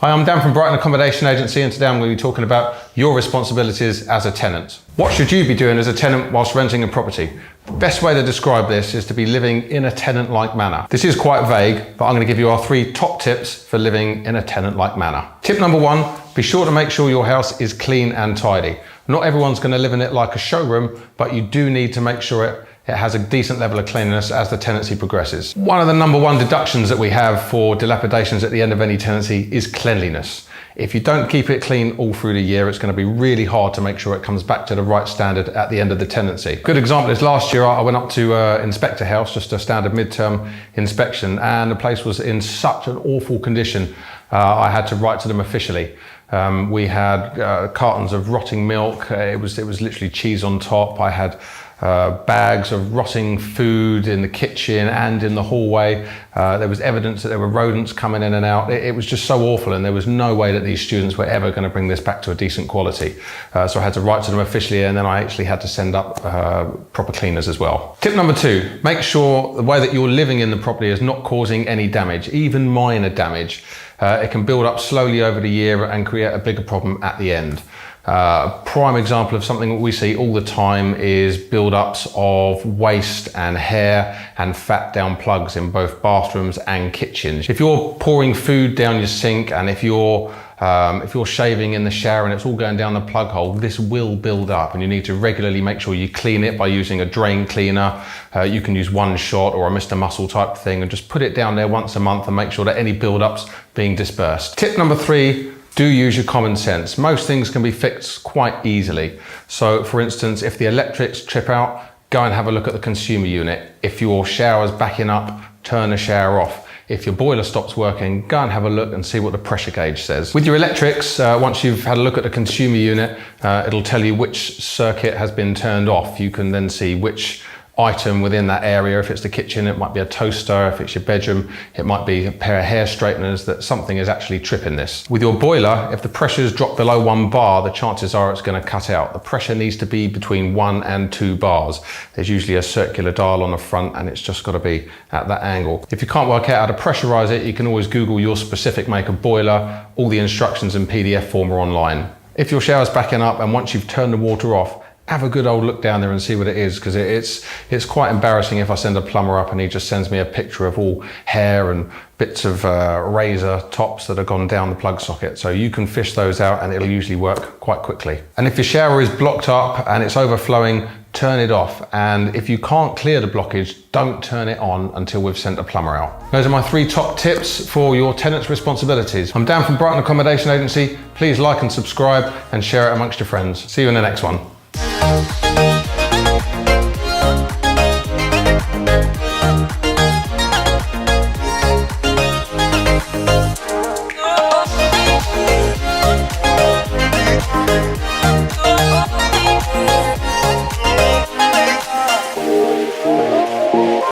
Hi, I'm Dan from Brighton Accommodation Agency, and today I'm going to be talking about your responsibilities as a tenant. What should you be doing as a tenant whilst renting a property? The best way to describe this is to be living in a tenant-like manner. This is quite vague, but I'm going to give you our 3 top tips for living in a tenant-like manner. Tip number 1, be sure to make sure your house is clean and tidy. Not everyone's going to live in it like a showroom, but you do need to make sure it has a decent level of cleanliness as the tenancy progresses. One of the number 1 deductions that we have for dilapidations at the end of any tenancy is cleanliness. If you don't keep it clean all through the year, it's going to be really hard to make sure it comes back to the right standard at the end of the tenancy. Good example is last year I went up to inspect a house, just a standard midterm inspection, and the place was in such an awful condition, I had to write to them officially. We had cartons of rotting milk, it was literally cheese on top. I had bags of rotting food in the kitchen and in the hallway. There was evidence that there were rodents coming in and out. It was just so awful, and there was no way that these students were ever going to bring this back to a decent quality. So I had to write to them officially, and then I actually had to send up proper cleaners as well. Tip number 2, make sure the way that you're living in the property is not causing any damage, even minor damage. It can build up slowly over the year and create a bigger problem at the end. A prime example of something that we see all the time is build-ups of waste and hair and fat down plugs in both bathrooms and kitchens. If you're pouring food down your sink, and if you're shaving in the shower and it's all going down the plug hole, this will build up, and you need to regularly make sure you clean it by using a drain cleaner. You can use One Shot or a Mr. Muscle type thing, and just put it down there once a month and make sure that any build-up's being dispersed. Tip number 3, do use your common sense. Most things can be fixed quite easily. So for instance, if the electrics trip out, go and have a look at the consumer unit. If your shower's backing up, turn the shower off. If your boiler stops working, go and have a look and see what the pressure gauge says. With your electrics, once you've had a look at the consumer unit, it'll tell you which circuit has been turned off. You can then see which item within that area. If it's the kitchen, it might be a toaster. If it's your bedroom, it might be a pair of hair straighteners, that something is actually tripping this. With your boiler, if the pressure's dropped below 1 bar, the chances are it's going to cut out. The pressure needs to be between 1 and 2 bars. There's usually a circular dial on the front, and it's just got to be at that angle. If you can't work out how to pressurize it, you can always Google your specific make of boiler. All the instructions in PDF form are online. If your shower's backing up and once you've turned the water off, have a good old look down there and see what it is, because it's quite embarrassing if I send a plumber up and he just sends me a picture of all hair and bits of razor tops that have gone down the plug socket. So you can fish those out and it'll usually work quite quickly. And if your shower is blocked up and it's overflowing, turn it off. And if you can't clear the blockage, don't turn it on until we've sent a plumber out. Those are my 3 top tips for your tenant's responsibilities. I'm Dan from Brighton Accommodation Agency. Please like and subscribe and share it amongst your friends. See you in the next one.